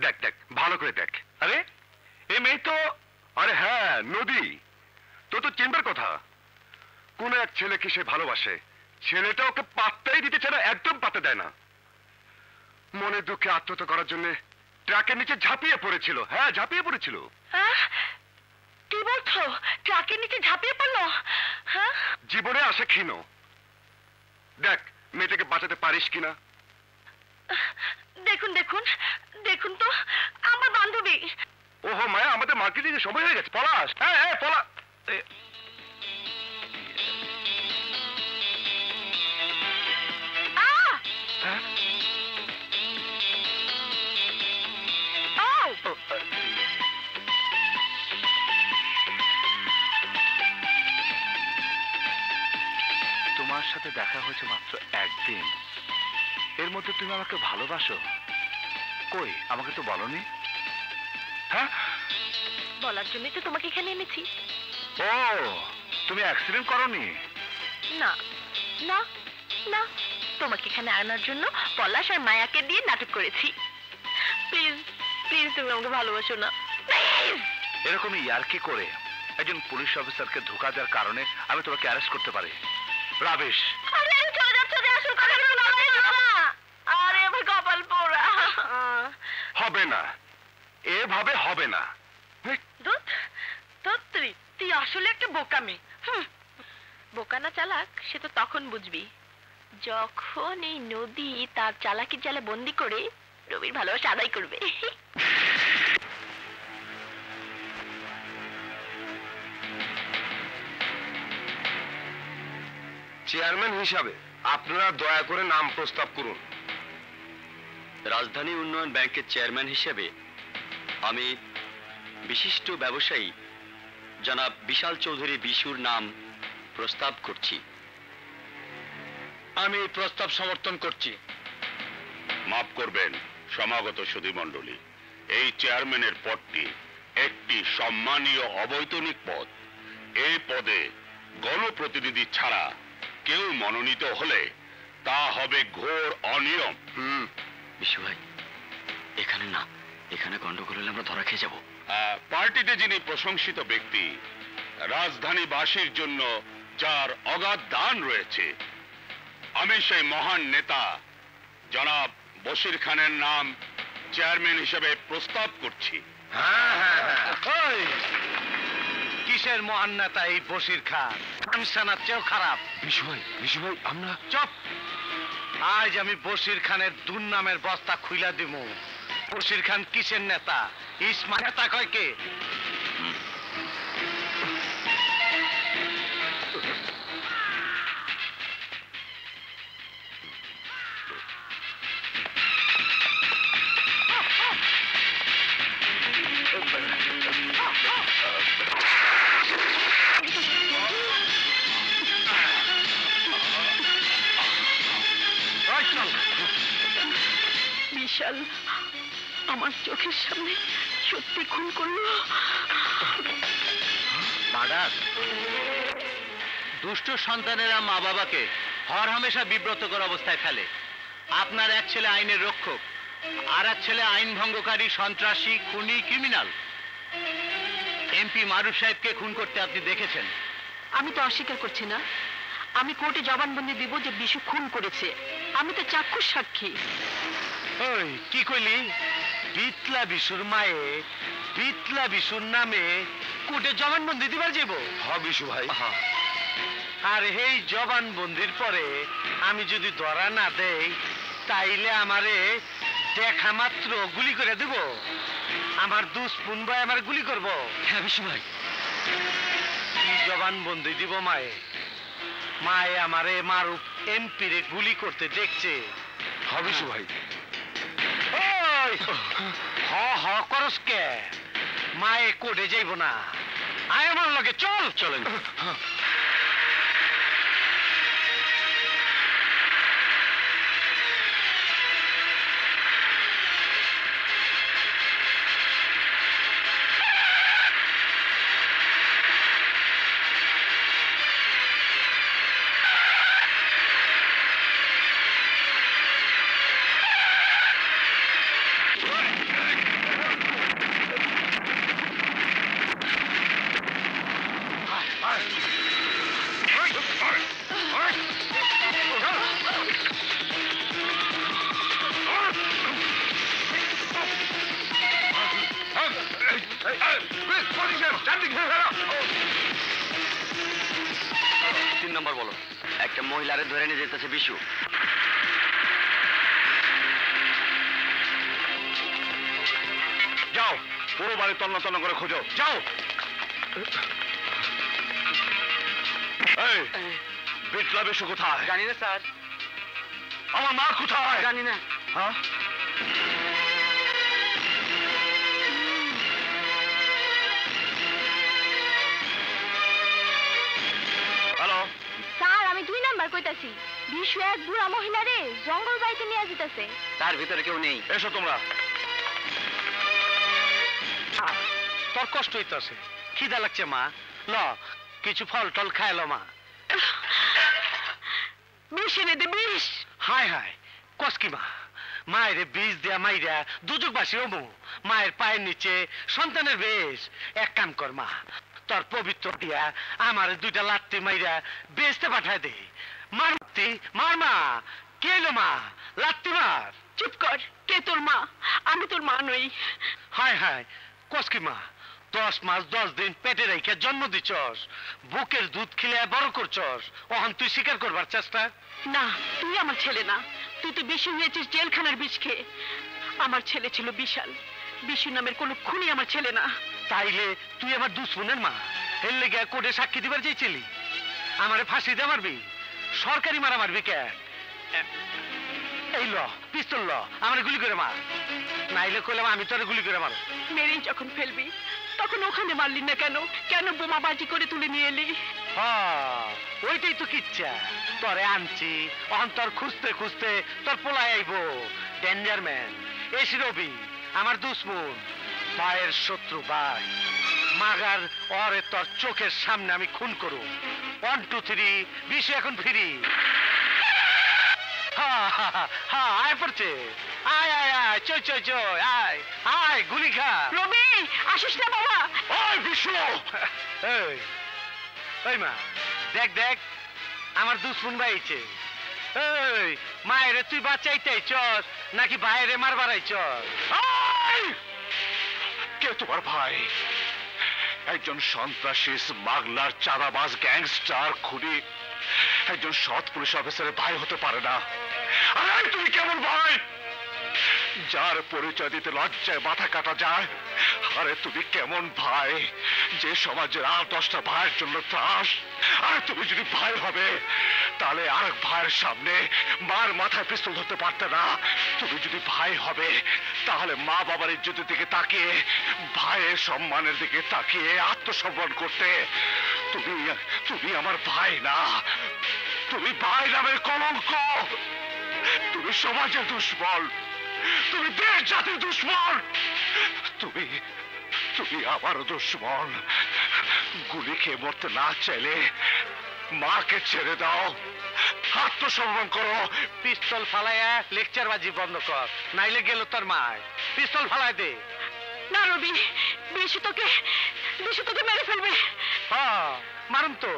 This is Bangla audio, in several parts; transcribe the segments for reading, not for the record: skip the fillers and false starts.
দেখ দেখ ভালো করে দেখ। আরে এ মেয়ে তো, আরে হ্যাঁ নদী, তো তো চিনবার কথা। কোন এক ছেলেকে সে ভালোবাসে, ছেলেটা ওকে পাত্তাই দিতে চায় না, একদম পাত্তা দেয় না। মনে দুঃখে আত্মহত্যা করার জন্য ট্রাকের নিচে ঝাঁপিয়ে পড়েছিল। হ্যাঁ ঝাঁপিয়ে পড়েছিল। কি বলছো? ট্রাকের নিচে ঝাঁপিয়ে পড়লো? হ্যাঁ, জীবনে আসে ক্ষীণ। দেখ মেয়েটাকে বাঁচাতে পারিস কিনা। দেখুন দেখুন দেখুন তো, আমার বান্ধবী। ওহো মায়া, আমাদের মার্কেটিং এর সময় হয়ে গেছে, পলাশ। হ্যাঁ হ্যাঁ পলা। হ্যাঁ? তোমার সাথে দেখা হয়েছে মাত্র একদিন, এর মধ্যে তুমি আমাকে ভালোবাসো? কই আমাকে তো বলনি। হ্যাঁ, বলার জন্যই তো তোমাকে এখানে এনেছি। ও তুমি অ্যাক্সিডেন্ট করনি? না না না, তোমাকে এখানে আনার জন্য পলাশ আর মায়াকে দিয়ে নাটক করেছি। প্লিজ প্লিজ, তুমি আমাকে ভালোবাসো না প্লিজ। এরকমই ইয়ার্কি করে একজন পুলিশ অফিসারকে ধোঁকা দেওয়ার কারণে আমি তোমাকে অ্যারেস্ট করতে পারি। রাবিশ। আরে আমি চলে যাচ্ছি, আসল কথা শোনো। আরে আমার কপাল পোড়া। হবে না, এভাবে হবে না। দুধ দুধ, তুই আসলে একটা বোকা মেয়ে। বোকা না চালাক সে তো তখন বুঝবি যখন এই নদী তার চালাকির জালে বন্দি করে রবির ভালোবাসা আদায় করবে। চেয়ারম্যান হিসাবে আপনারা দয়া করে নাম প্রস্তাব করুন। রাজধানী উন্নয়ন ব্যাংকের চেয়ারম্যান হিসেবে আমি বিশিষ্ট ব্যবসায়ী জনাব বিশাল চৌধুরী বিশুর নাম প্রস্তাব করছি। আমি এই প্রস্তাব সমর্থন করছি। মাফ করবেন সমাগত সুধীমণ্ডলী, এই চেয়ারম্যানের পদটি একটি সম্মানীয় অবৈতনিক পদ। এই পদে গণপ্রতিনিধি ছাড়া কেউ মনোনীত হলে তা হবে ঘোর অনিয়ম। বিশু ভাই, এখানে না, এখানে গন্ডগোল হলে আমরা ধরা খেয়ে যাব। পার্টিতে যিনি প্রশংসিত ব্যক্তি, রাজধানীবাসীর জন্য যার অগাধ দান রয়েছে, আমি সেই মহান নেতা জনাব বশির খানের নাম চেয়ারম্যান হিসেবে প্রস্তাব করছি। কিসের মহান নেতা এই বশির খান? খানসানার চেয়েও খারাপ। বিশু ভাই আমরা চুপ। আজ আমি বশির খানের দুর্নামের বস্তা খুইলা দিব। বশির খান কিসের নেতা? ইসমা নেতা কয় কে? বিশাল আমার চোখের সামনে সত্যি খুন করলো। মার্ডার। দুষ্ট সন্তানেরা মা বাবাকে হর হামেশা বিব্রতকর অবস্থায় ফেলে। আপনার এক ছেলে আইনের রক্ষক, আর এক ছেলে আইন ভঙ্গকারী, সন্ত্রাসী, খুনি, ক্রিমিনাল। এমপি মারুফ সাহেবকে খুন করতে আপনি দেখেছেন। আমি তো অস্বীকার করছি না, আমি কোর্টে জবানবন্দি দিব যে বিশু খুন করেছে। আমি তো চাক্ষুষ সাক্ষী। ওই কি কইলি? বিতলা বিশুর মায়ে বিতলা বিশুর নামে কোর্টে জবানবন্দি দিবার যাব? বিশু ভাই। আর এই জবানবন্দির পরে আমি যদি ধরা না দেই, তাইলে আমারে দেখা মাত্র গুলি করে দেব? আমার দুশ্মন ভাই আমার গুলি করব? হ্যাঁ বিশু ভাই। কি জবানবন্দি দিব মায়ে? মায়ে আমারে মারুফ এমপিরে গুলি করতে দেখছে। বিশু ভাই। ওই হ করস কে? মায়ে কোর্টে যাইব না, আয় আমার লগে চল। চলেন। তিন নম্বর বলো। একটা মহিলারে ধরে নিয়ে যেতেছে বিশু। যাও, পুরো বাড়ি তন্ন তন্ন করে খোঁজো, যাও। এই বিটলা বিশু কোথায়? জানি না স্যার। আমার মা কোথায়? জানি না। হ্যাঁ, হ্যালো, স্যার আমি 2 নাম্বার কইতাছি। বিশু এক বুড়া মহিলা রে জঙ্গল বাড়িতে নিয়ে যেতেছে। তার ভিতরে কেউ নেই। এসো তোমরা। তোর কষ্ট হইতাছে, খিদা লাগছে মা, ল কিছু ফল টল খাইল মা। বিষ এনে দে, বিষ। হায় হায়, কস কি মা? মায়ের বীজ দেয়া মাইরা দুজকবাসী অমু, মায়ের পায়ের নিচে সন্তানের বেশ। এক কাম কর মা, তোর পবিত্র দিয়া আমার 2টা লাত্তি মাইরা বেচতে পাঠায় দে। মারতি মার মা, কে এলো মা? লাত্তি মার। চুপ কর, কে তোর মা? আমি তোর মা নই। হায় হায়, কস কি মা? 10 মাস 10 দিন পেটে রেখে জন্ম দিছস, বুকের দুধ খিলে বড় করছস, ওহন তুই স্বীকার করবার চেষ্টা? না, তুই আমার ছেলে না। তুই তো বিষ হয়েছিস জেলখানার বিষ খেয়ে। আমার ছেলে ছিল বিশাল। বিশু নামের কোনো খুনি আমার ছেলে না। তাইলে তুই আমার দুশ্মনের মা, এর লেগে কোর্টে সাক্ষী দিবার চাইছিলি? আমারে ফাঁসি দিয়ে মারবি? সরকারি মারা মারবি কে? এই ল পিস্তল ল, আমারে গুলি করে মার। নাইলে কইলাম আমি তোরে গুলি করে মারো। মেরেই যখন ফেলবি তখন ওখানে মারলি না কেন? কেন বোমাবাজি করে তুলে নিয়ে এলি? ওইটাই তো কিচ্ছা। তোরে আনছি, অহন তোর খুঁজতে খুঁজতে তোর পোলায় আইব। ডেঞ্জার ম্যান, এসি রবি আমার দুশ্মন, ভাইয়ের শত্রু ভাই। মাগার ওরে তোর চোখের সামনে আমি খুন করু। 1 2 3 বিশু এখন ফিরি। আয় পড়ছে, আয় আয় আয়, চই চই চই, আয় আয়, গুলি খা। রবি, আসিস না বাবা। ওই বিশু! এই এই মা, দেখ দেখ আমার দুশ্মন ভাইছে। এই মায়েরে তুই বাঁচাইতেই চস নাকি ভাইরে মারবার আইছস? এই! কে তোমার ভাই? একজন সন্ত্রাসী, স্মাগলার, চাঁদাবাজ, গ্যাংস্টার, খুনি একজন সৎ পুলিশ অফিসারের ভাই হতে পারে না। আরে তুমি কেমন ভাই যার পরিচয় দিতে লজ্জায় মাথা কাটা যায়? আরে তুমি কেমন ভাই যে সমাজের আর 10টা ভাইয়ের জন্য ত্রাস? আরে তুমি যদি ভাই হবে তাহলে আরেক ভাইয়ের সামনে মার মাথায় পিস্তল ধরতে পারতে না। তুমি যদি ভাই হবে তাহলে মা বাবার ইজ্জতের দিকে তাকিয়ে, ভাইয়ের সম্মানের দিকে তাকিয়ে আত্মসম্মান করতে। তুমি তুমি আমার ভাই না, তুমি ভাই নামের কলঙ্ক। তুমি সমাজের দুশ্মন, তুমি দেশ জাতির দুশ্মন, তুমি তুমি আমারও দুশ্মন। গুলি খেয়ে মরতে না চাইলে মাকে ছেড়ে দাও, আত্মসম্মান করো। পিস্তল ফালাইয়া লেকচার বাজি বন্ধ কর, নাইলে গেল তোর মায়। পিস্তল ফালাই দে। না রবি, বিশু তোকে মেরে ফেলবে। মারুম তো,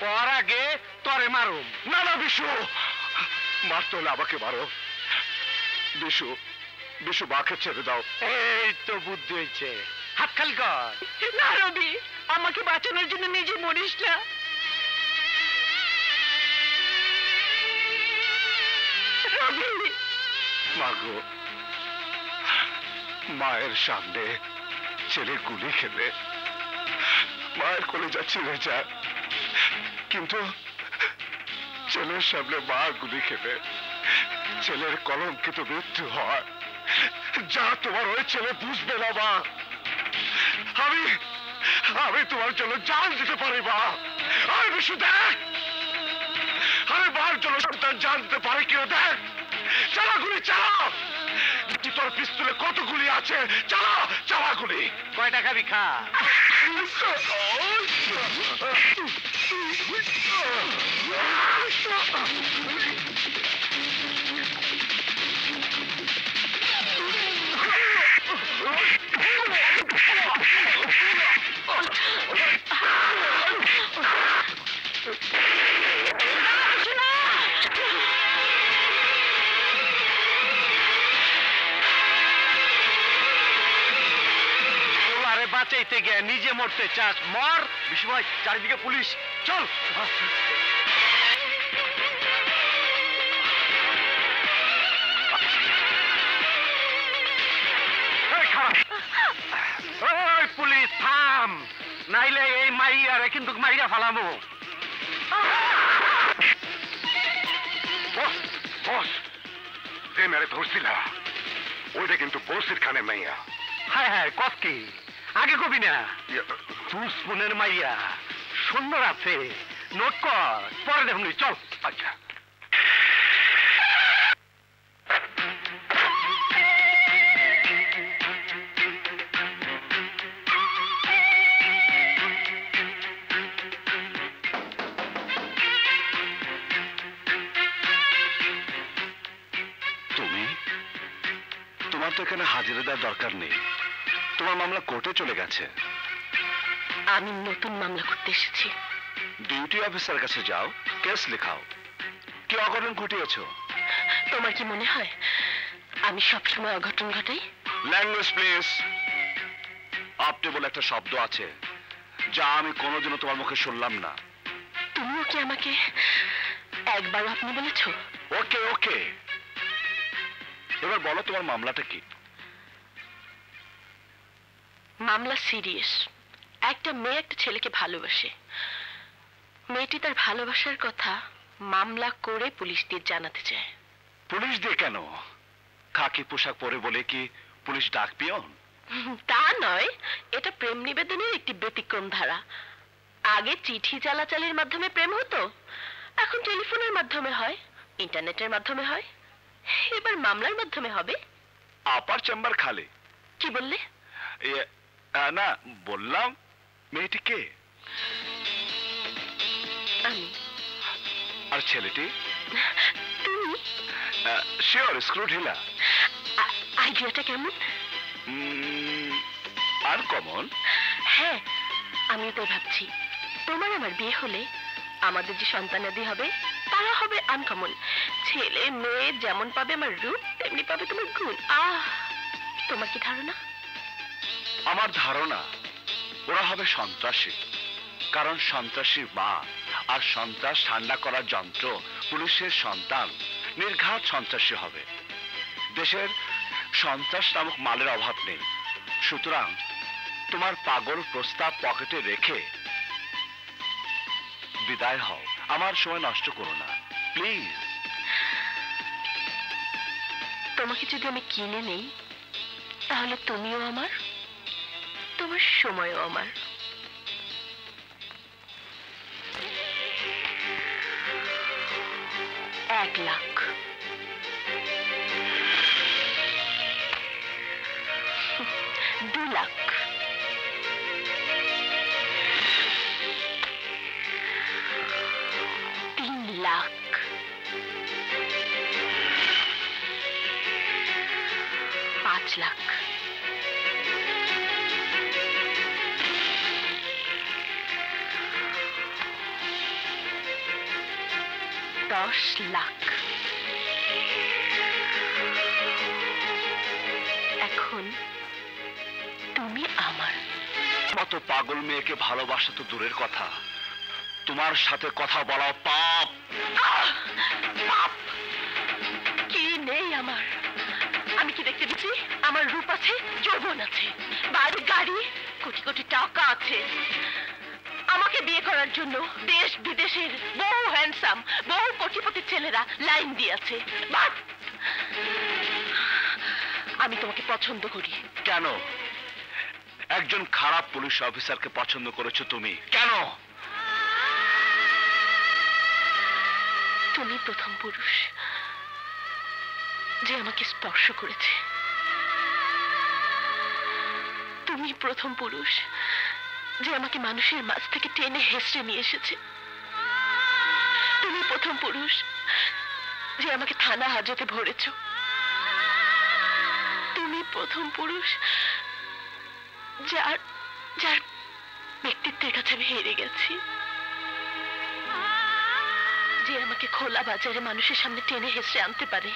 ওর আগে তরে মারুম। না না বিশু, মারতে হলে আমাকে মারো। বিশু বিশু মাকে ছেড়ে দাও। এই তো বুদ্ধি হয়েছে, হাত খালি কর। না রবি, আমাকে বাঁচানোর জন্য নিজে মরিস না। রবি, মাগো, মায়ের সামনে ছেলে গুলি খেলে মায়ের কলেজা ছিঁড়ে যায়, কিন্তু ছেলের সামনে মা গুলি খেলে ছেলের কলঙ্কিত মৃত্যু হয়। যা তোমার ওই ছেলে বুঝবে না মা। আমি আমি তোমার জন্য জান দিতে পারি মা। আরে বিশু দেখ, আরে মার জন্য সন্তান জান দিতে পারে কিনা দেখ। চালা গুলি চালা, তোর পিস্তলে কত গুলি আছে, চালা চালা গুলি। কয়টা খাবি খা। বাঁচাইতে গিয়ে নিজে মরতে চাস, মর। বিশু ভাই, চারিদিকে পুলিশ। চল। ওই পুলিশ থাম, নাইলে এই মাইয়ারে কিন্তু মাইরা ফালামো। বস বস, যে মেরে ধরছিলা ওইটা কিন্তু বসির খানের মাইয়া। হায় হায়, কস কি? আগে কবি না। দুশ্মনের মাইয়া সুন্দর আছে, নোট কর, পরে দেখুন। চল। আচ্ছা। তোমার তো এখানে হাজিরা দেওয়ার দরকার নেই, তোমার মামলা কোর্টে চলে গেছে। আমি নতুন মামলা করতে এসেছি। ডিউটি অফিসার কাছে যাও, কেস লেখাও। কি অঘটন ঘটিয়েছ? তোমার কি মনে হয় আমি সবসময় অঘটন ঘটাই? Language please. আপনি বলে একটা শব্দ আছে যা আমি কোনোদিনও তোমার মুখে শুনলাম না। তুমিও কি আমাকে একবার আপনি বলেছো? ওকে ওকে, এবার বলো তোমার মামলাটা কি? মামলা সিরিয়াস। একটা মেয়ে একটা ছেলেকে ভালোবাসে। মেয়েটি তার ভালোবাসার কথা মামলা করে পুলিশ দিয়ে জানাতে চায়। পুলিশ দিয়ে কেন? খাকি পোশাক পরে বলে কি পুলিশ ডাক পিয়ন? তা নয়, এটা প্রেম নিবেদনের একটি ব্যতিক্রম ধারা। আগে চিঠি চালাচালির মাধ্যমে প্রেম হতো, এখন টেলিফোনের মাধ্যমে হয়, ইন্টারনেটের মাধ্যমে হয়, এবার মামলার মাধ্যমে হবে। আপার চেম্বার খালি। কি বললে? না, বললাম মেয়েটি কে? আমি। আর ছেলেটি? তুমি। শিওর স্ক্রুঢিলা। আইডিয়াটা কেমন? আনকমন। হ্যাঁ, আমিও তাই ভাবছি। তোমার আমার বিয়ে হলে আমাদের যে সন্তানাদি হবে তারা হবে আনকমন। ছেলে মেয়ে যেমন পাবে আমার রূপ, তেমনি পাবে তোমার গুণ। তোমার কি ধারণা? আমার ধারণা ওরা হবে সন্ত্রাসী, কারণ সন্ত্রাসীর মা আর সন্ত্রাস ঠান্ডা করার যন্ত্র পুলিশের সন্তান নির্ঘাত সন্ত্রাসী হবে। দেশের সন্ত্রাস নামক মালের অভাব নেই, সুতরাং তোমার পাগল প্রস্তাব পকেটে রেখে বিদায় হও। আমার সময় নষ্ট করো না প্লিজ। তোমাকে যদি আমি কিনে নেই তাহলে তুমিও আমার, তোমার সময়ও আমার। এক লাখ। দু লাখ। 3 লাখ। 5 লাখ। 10 লাখ। এখন তুমি আমার। মতো পাগল মেয়েকে ভালোবাসা তো দূরের কথা, তোমার সাথে কথা বলা পাপ। পাপ কি নেই আমার? আমি কি দেখতে দিচ্ছি? আমার রূপ আছে, যৌবন আছে, বাড়ি গাড়ি, কোটি কোটি টাকা আছে। আমাকে বিয়ে করার জন্য দেশ বিদেশের বহু হ্যান্ডসাম, বহু কোটিপতি ছেলেরা লাইন দিয়েছে। বাট আমি তোমাকে পছন্দ করি। কেন? একজন খারাপ পুলিশ অফিসারকে পছন্দ করেছো তুমি, কেন? তুমি প্রথম পুরুষ যে আমাকে স্পর্শ করেছে। তুমি প্রথম পুরুষ যে আমাকে মানুষের মাঝ থেকে টেনে হেসড়ে নিয়ে এসেছে। তুমি প্রথম পুরুষ যে আমাকে থানা হাজতে ভরেছ। তুমি প্রথম পুরুষ যার যার ব্যক্তিত্বের কাছে আমি হেরে গেছি, যে আমাকে খোলা বাজারে মানুষের সামনে টেনে হেসড়ে আনতে পারে।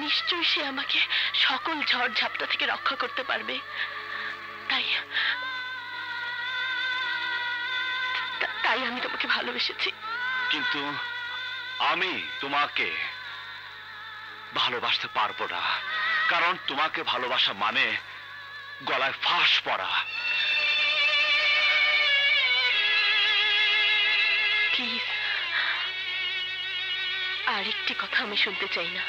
নিশ্চয়ই সে আমাকে সকল ঝড় ঝাপটা থেকে রক্ষা করতে পারবে। তাই আমি তোমাকে ভালোবেসেছি। কিন্তু আমি তোমাকে ভালোবাসতে পারবো না, কারণ তোমাকে ভালোবাসা মানে গলায় ফাঁস পড়া। প্লিজ, আরেকটি কথা আমি শুনতে চাই না।